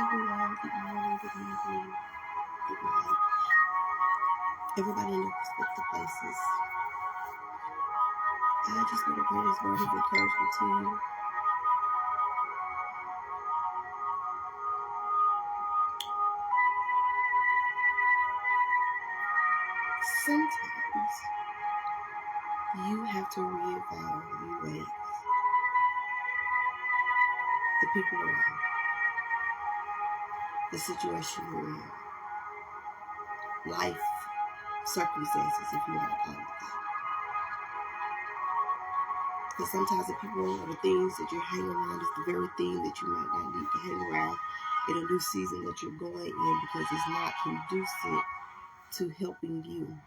everyone. Good morning, good evening, good night. Everybody in their respective places. I just want to bring this word of encouragement to you. Sometimes you have to reevaluate the people around, the situation you're in, life circumstances, if you want to call it that. Because sometimes the people or the things that you're hanging around is the very thing that you might not need to hang around in a new season that you're going in, because it's not conducive to helping you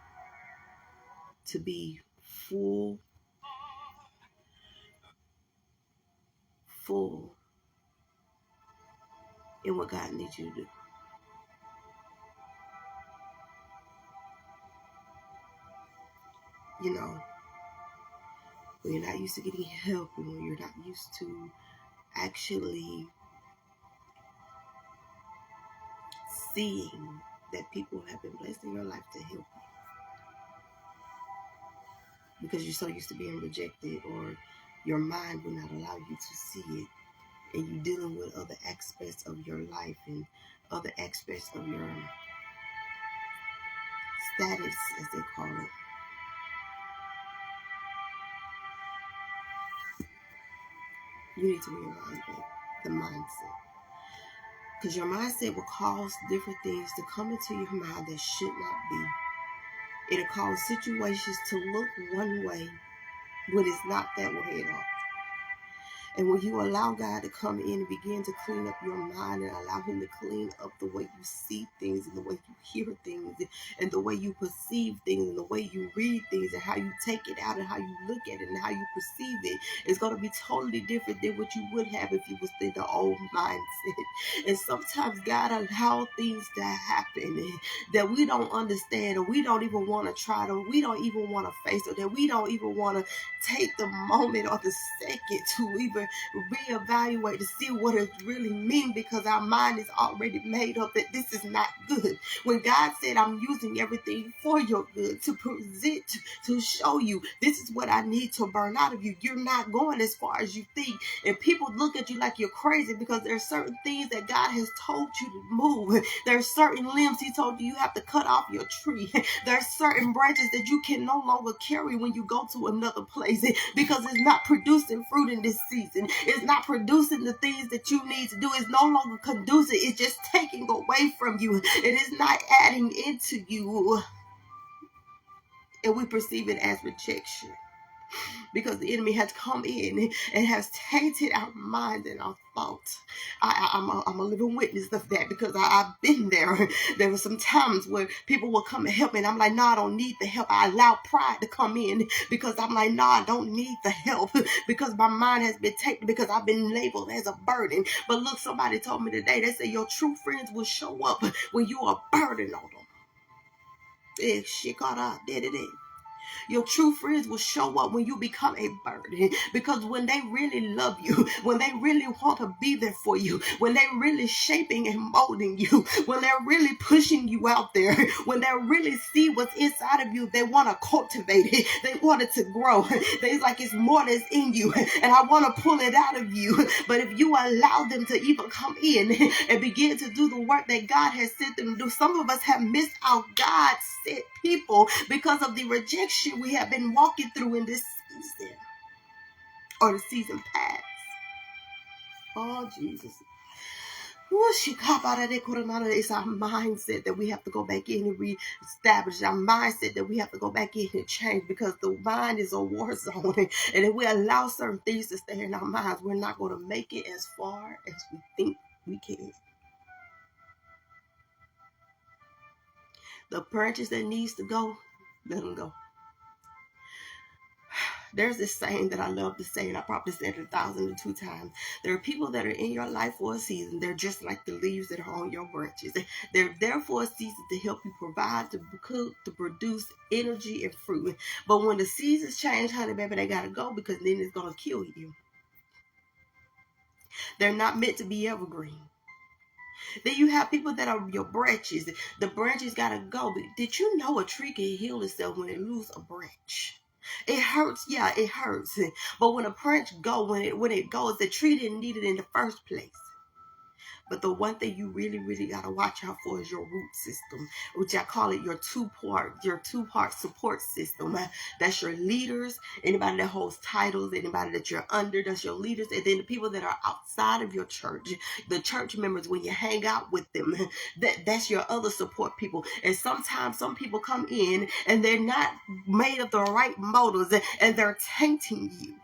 to be full in what God needs you to do. You know, when you're not used to getting help, and when you're not used to actually seeing that people have been blessed in your life to help you, because you're so used to being rejected, or your mind will not allow you to see it, and you're dealing with other aspects of your life and other aspects of your status, as they call it. You need to reevaluate the mindset, because your mindset will cause different things to come into your mind that should not be. It'll cause situations to look one way when it's not that way at all. And when you allow God to come in and begin to clean up your mind, and allow him to clean up the way you see things, and the way you hear things, and the way you perceive things, and the way you read things, and how you take it out, and how you look at it, and how you perceive it, it's going to be totally different than what you would have if you was in the old mindset. And sometimes God allows things to happen that we don't understand, or we don't even want to try, or we don't even want to face, or that we don't even want to take the moment or the second to even reevaluate to see what it really means, because our mind is already made up that this is not good. When God said, I'm using everything for your good, to present, to show you this is what I need to burn out of you, you're not going as far as you think. And people look at you like you're crazy, because there's certain things that God has told you to move. There's certain limbs he told you have to cut off your tree. There's certain branches that you can no longer carry when you go to another place, because it's not producing fruit in this season. It's not producing the things that you need to do. It's no longer conducive. It's just taking away from you. It is not adding into you. And we perceive it as rejection, because the enemy has come in and has tainted our minds and our thoughts. I'm a living witness of that, because I've been there. There were some times where people will come and help me, and I'm like, no, I don't need the help. I allow pride to come in, because I'm like, no, I don't need the help, because my mind has been taken, because I've been labeled as a burden. But look, somebody told me today, they say your true friends will show up when you are a burden on them. Your true friends will show up when you become a burden, because when they really love you, when they really want to be there for you, when they're really shaping and molding you, when they're really pushing you out there, when they really see what's inside of you, they want to cultivate it. They want it to grow. They're like, it's more that's in you, and I want to pull it out of you. But if you allow them to even come in and begin to do the work that God has sent them to do, some of us have missed out God sent people because of the rejection we have been walking through in this season, or the season past. Oh, Jesus. It's our mindset that we have to go back in and reestablish. Our mindset that we have to go back in and change, because the mind is a war zone. And if we allow certain things to stay in our minds, we're not going to make it as far as we think we can. The branches that needs to go, let them go. There's this saying that I love to say, and I probably said it 1,002 times. There are people that are in your life for a season. They're just like the leaves that are on your branches. They're there for a season to help you provide, to cook, to produce energy and fruit. But when the seasons change, honey, baby, they got to go, because then it's going to kill you. They're not meant to be evergreen. Then you have people that are your branches. The branches gotta go. But did you know a tree can heal itself when it loses a branch? It hurts, yeah, it hurts. But when a branch go, when it goes, the tree didn't need it in the first place. But the one thing you really, really got to watch out for is your root system, which I call it your two-part support system. That's your leaders, anybody that holds titles, anybody that you're under, that's your leaders. And then the people that are outside of your church, the church members, when you hang out with them, that's your other support people. And sometimes some people come in and they're not made of the right motives, and they're tainting you.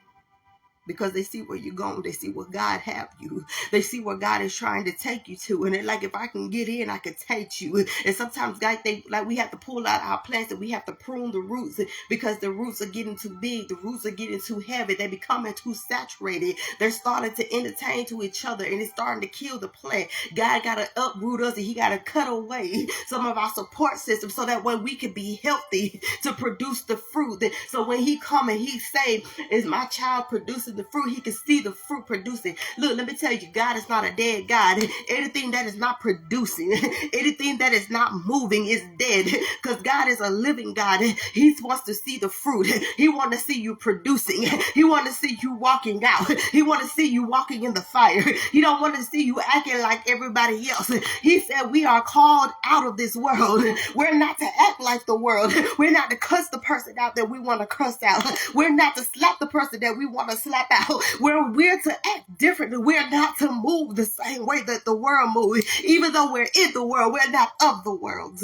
Because they see where you're going. They see what God have you. They see where God is trying to take you to. And they're like, if I can get in, I can take you. And sometimes God think like we have to pull out our plants and we have to prune the roots because the roots are getting too big. The roots are getting too heavy. They're becoming too saturated. They're starting to entertain to each other and it's starting to kill the plant. God got to uproot us and he got to cut away some of our support system so that when we can be healthy to produce the fruit. So when he come and he say, is my child producing the fruit, he can see the fruit producing. Look, let me tell you, God is not a dead God. Anything that is not producing, anything that is not moving is dead, because God is a living God. He wants to see the fruit. He wants to see you producing. He wants to see you walking out. He wants to see you walking in the fire. He don't want to see you acting like everybody else. He said we are called out of this world. We're not to act like the world. We're not to cuss the person out that we want to cuss out. We're not to slap the person that we want to slap out. We're to act differently. We're not to move the same way that the world moves. Even though we're in the world, we're not of the world.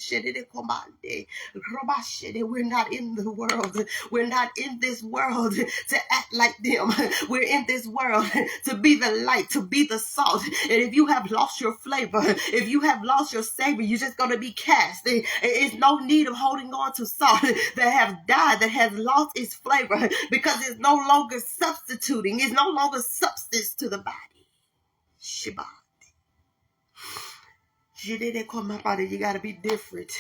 We're not in the world. We're not in this world to act like them. We're in this world to be the light, to be the salt. And if you have lost your flavor, if you have lost your savor, you're just going to be cast. It's no need of holding on to salt that have died, that has lost its flavor, because it's no longer substituting. It's no longer substance to the body. Shiba. You got to be different.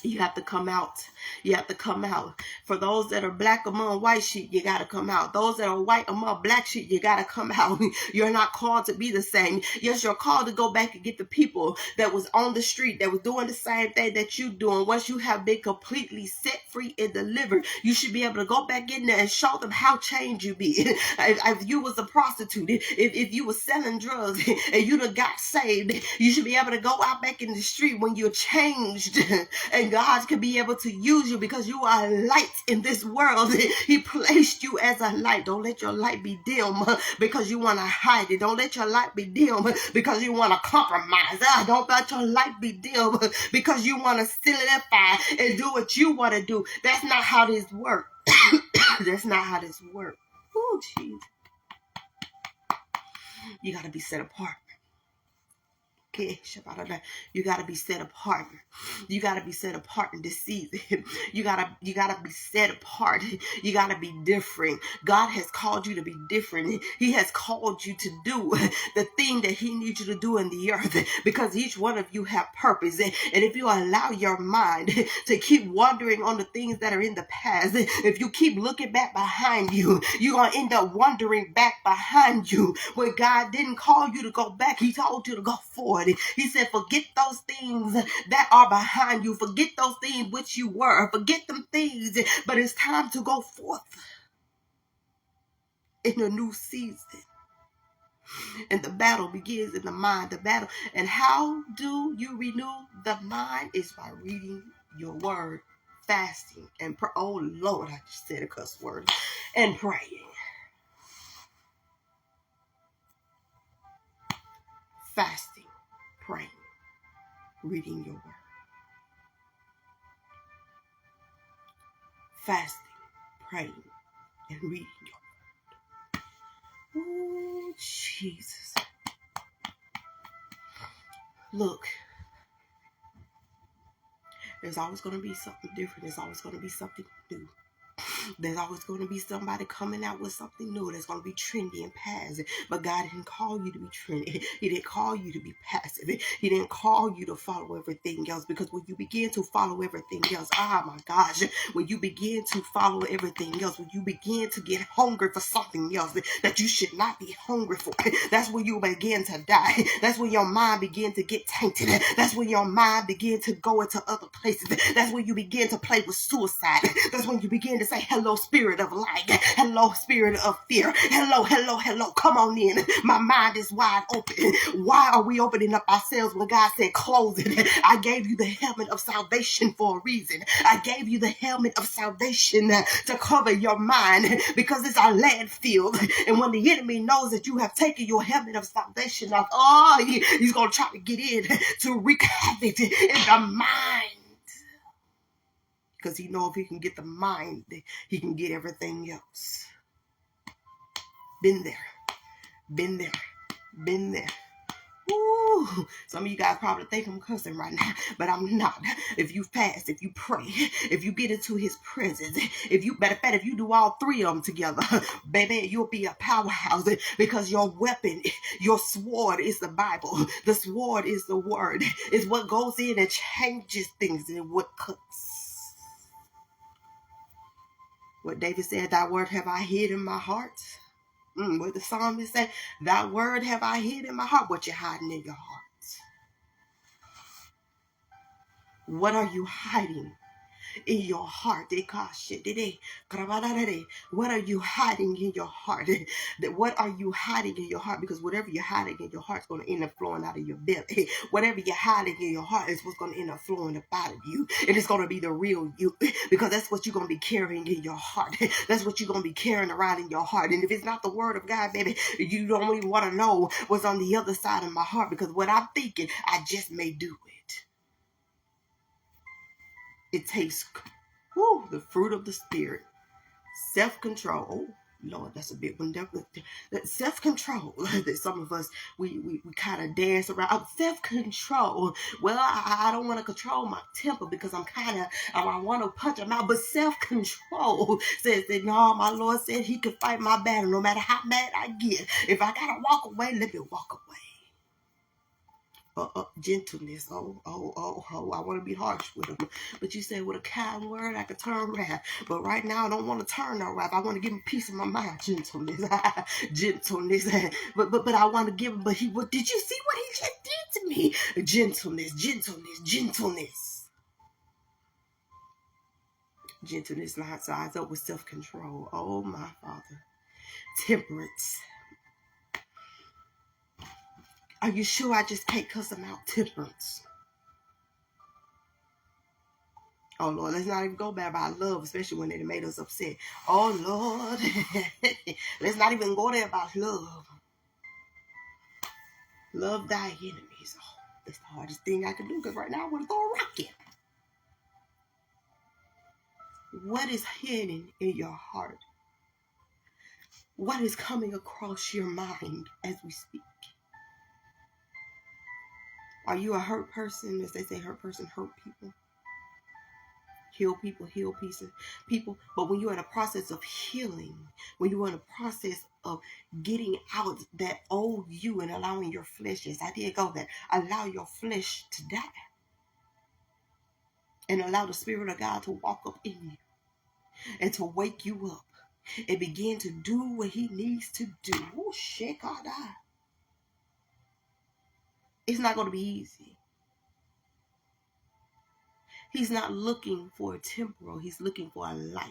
You have to come out. You have to come out. For those that are black among white sheep, you got to come out. Those that are white among black sheep, you got to come out. You're not called to be the same. Yes, you're called to go back and get the people that was on the street, that was doing the same thing that you're doing. Once you have been completely set free and delivered, you should be able to go back in there and show them how changed you be. If you was a prostitute, if you were selling drugs and you done got saved, you should be able to go out back in the street when you're changed and God can be able to use you because you are a light in this world. He placed you as a light. Don't let your light be dim because you want to hide it. Don't let your light be dim because you want to compromise. Don't let your light be dim because you want to solidify and do what you want to do. That's not how this works. That's not how this works. Oh, jeez. You got to be set apart. You gotta be set apart. You gotta be set apart in this season. You gotta be set apart. You gotta be different. God has called you to be different. He has called you to do the thing that he needs you to do in the earth, because each one of you have purpose. And if you allow your mind to keep wandering on the things that are in the past, if you keep looking back behind you, you're gonna end up wandering back behind you when God didn't call you to go back. He told you to go forward. He said, forget those things that are behind you. Forget those things which you were. Forget them things. But it's time to go forth in a new season. And the battle begins in the mind. The battle. And how do you renew the mind? Is by reading your word, fasting, and oh Lord, I just said a cuss word. And praying. Fasting, praying, reading your word. Fasting, praying, and reading your word. Oh, Jesus. Look, there's always going to be something different. There's always going to be something new. There's always going to be somebody coming out with something new that's going to be trendy and passive. But God didn't call you to be trendy. He didn't call you to be passive. He didn't call you to follow everything else. Because when you begin to follow everything else, oh my gosh, when you begin to follow everything else, when you begin to get hungry for something else that you should not be hungry for, that's when you begin to die. That's when your mind begins to get tainted. That's when your mind begins to go into other places. That's when you begin to play with suicide. That's when you begin to say, hello, spirit of light. Hello, spirit of fear. Hello, hello, hello. Come on in. My mind is wide open. Why are we opening up ourselves when God said, close it? I gave you the helmet of salvation for a reason. I gave you the helmet of salvation to cover your mind because it's our land field. And when the enemy knows that you have taken your helmet of salvation off, he's going to try to get in to wreak havoc in the mind. Because he knows if he can get the mind, he can get everything else. Been there. Been there. Been there. Ooh, some of you guys probably think I'm cussing right now, but I'm not. If you fast, if you pray, if you get into his presence, if you do all three of them together, baby, you'll be a powerhouse because your weapon, your sword is the Bible. The sword is the word. It's what goes in and changes things and what cuts. What David said, thy word have I hid in my heart. What the psalmist said, thy word have I hid in my heart. What you hiding in your heart? What are you hiding in your heart? What are you hiding in your heart? What are you hiding in your heart? Because whatever you're hiding in your heart is going to end up flowing out of your belly. Whatever you're hiding in your heart is what's going to end up flowing up out of you. And it's going to be the real you. Because that's what you're going to be carrying in your heart. That's what you're going to be carrying around in your heart. And if it's not the word of God, baby, you don't even want to know what's on the other side of my heart. Because what I'm thinking, I just may do it. It takes the fruit of the spirit, self-control. Oh, Lord, that's a big one. Self-control. Some of us, we kind of dance around. Self-control. Well, I don't want to control my temper because I want to punch him out. But self-control says that, no, my Lord said he could fight my battle no matter how mad I get. If I got to walk away, let me walk away. Gentleness. I want to be harsh with him. But you said with a kind word, I could turn wrath. But right now, I don't want to turn no wrath. I want to give him peace of my mind. Gentleness. Gentleness. But I want to give him, did you see what he just did to me? Gentleness, gentleness, gentleness. Gentleness lines up with self-control. Oh, my Father. Temperance. Are you sure I just can't cuss them out? Temperance. Oh, Lord, let's not even go back about love, especially when they made us upset. Oh, Lord, let's not even go there about love. Love thy enemies. Oh, that's the hardest thing I can do because right now I want to throw a rocket. What is hidden in your heart? What is coming across your mind as we speak? Are you a hurt person? As they say, hurt person, hurt people. Heal people, heal people. But when you're in a process of healing, when you're in a process of getting out that old you and allowing your flesh, yes, I did go there, allow your flesh to die. And allow the Spirit of God to walk up in you and to wake you up and begin to do what he needs to do. Oh, shit, God. It's not going to be easy. He's not looking for a temporal. He's looking for a life.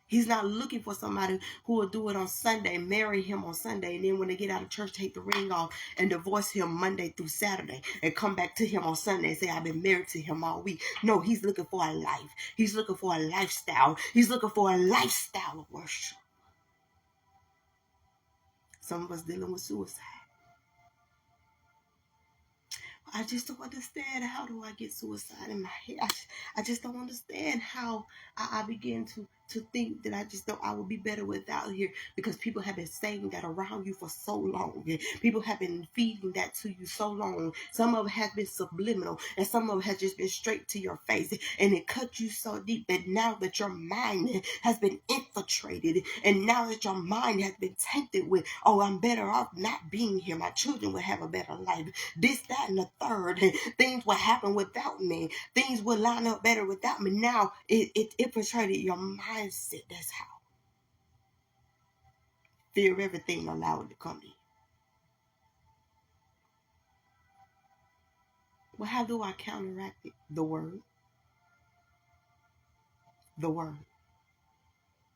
He's not looking for somebody who will do it on Sunday, marry him on Sunday, and then when they get out of church, take the ring off and divorce him Monday through Saturday and come back to him on Sunday and say, I've been married to him all week. No, he's looking for a life. He's looking for a lifestyle. He's looking for a lifestyle of worship. Some of us dealing with suicide. I just don't understand, how do I get suicide in my head? I just don't understand how I begin to think that I would be better without here, because people have been saying that around you for so long. People have been feeding that to you so long. Some of it has been subliminal, and some of it has just been straight to your face, and it cut you so deep that now that your mind has been infiltrated, and now that your mind has been tainted with, oh, I'm better off not being here, my children will have a better life, this, that, and the third, things will happen without me, things will line up better without me. Now it infiltrated your mindset. That's how. Fear of everything, allow it to come in. Well, how do I counteract it? The word. The word.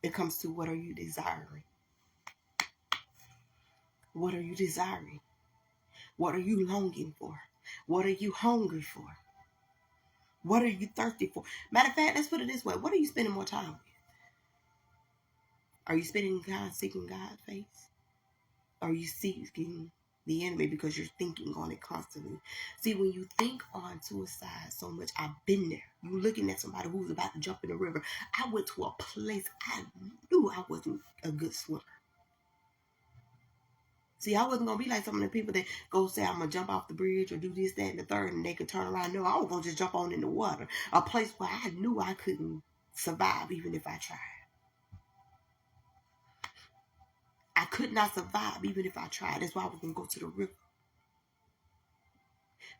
It comes to, what are you desiring? What are you desiring? What are you longing for? What are you hungry for? What are you thirsty for? Matter of fact, let's put it this way. What are you spending more time with? Are you spending time seeking God's face? Are you seeking the enemy because you're thinking on it constantly? See, when you think on suicide so much, I've been there. You looking at somebody who's about to jump in the river. I went to a place I knew I wasn't a good swimmer. See, I wasn't going to be like some of the people that go say, I'm going to jump off the bridge or do this, that, and the third, and they could turn around. No, I was going to just jump on in the water. A place where I knew I couldn't survive even if I tried. I could not survive even if I tried. That's why I was going to go to the river.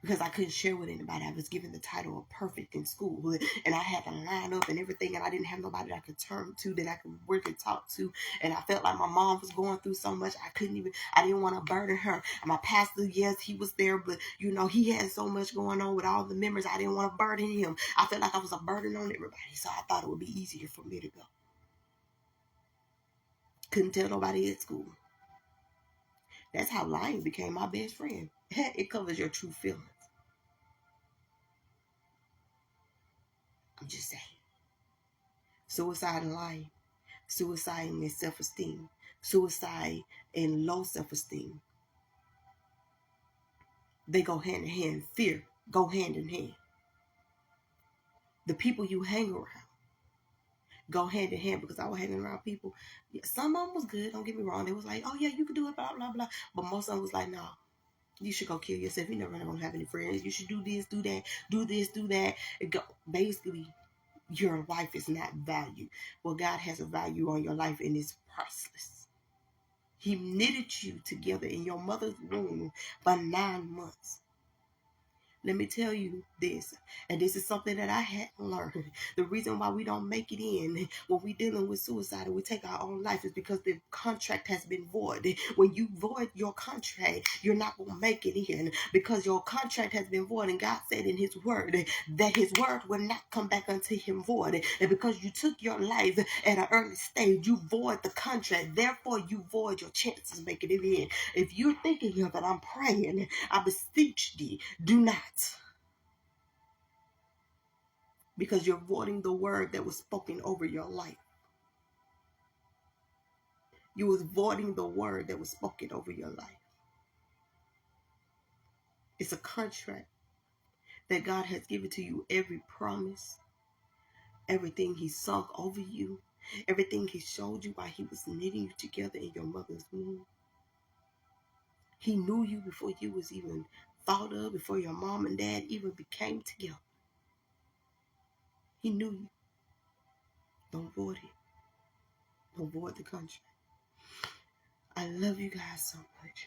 Because I couldn't share with anybody. I was given the title of perfect in school, and I had to line up and everything, and I didn't have nobody that I could turn to, that I could work and talk to, and I felt like my mom was going through so much. I didn't want to burden her. And my pastor, yes, he was there, but he had so much going on with all the members. I didn't want to burden him. I felt like I was a burden on everybody, so I thought it would be easier for me to go. Couldn't tell nobody at school. That's how lying became my best friend. It covers your true feelings. I'm just saying. Suicide and lying. Suicide and self-esteem. Suicide and low self-esteem. They go hand in hand. Fear go hand in hand. The people you hang around go hand in hand, because I was hanging around people. Some of them was good, don't get me wrong. They was like, oh yeah, you can do it, blah, blah, blah. But most of them was like, no, you should go kill yourself. You're never gonna have any friends. You should do this, do that, do this, do that. Basically, your life is not valued. Well, God has a value on your life, and it's priceless. He knitted you together in your mother's womb for 9 months. Let me tell you this, and this is something that I had learned. The reason why we don't make it in when we're dealing with suicide and we take our own life is because the contract has been void. When you void your contract, you're not going to make it in, because your contract has been void, and God said in his word that his word will not come back unto him void. And because you took your life at an early stage, you void the contract. Therefore, you void your chances of making it in. If you're thinking of it, I'm praying, I beseech thee, do not. Because you're voiding the word that was spoken over your life. You was voiding the word that was spoken over your life. It's a contract that God has given to you. Every promise, everything he sunk over you, everything he showed you while he was knitting you together in your mother's womb. He knew you before you was even thought of, before your mom and dad even became together. He knew you. Don't void it. Don't void the contract. I love you guys so much.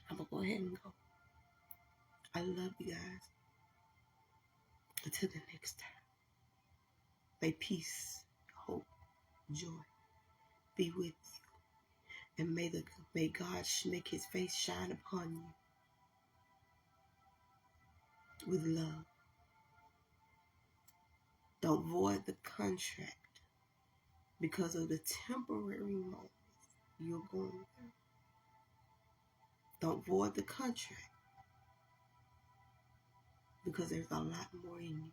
I'm going to go ahead and go. I love you guys. Until the next time. May peace, hope, joy be with you. And may God make his face shine upon you with love. Don't void the contract because of the temporary moments you're going through. Don't void the contract because there's a lot more in you.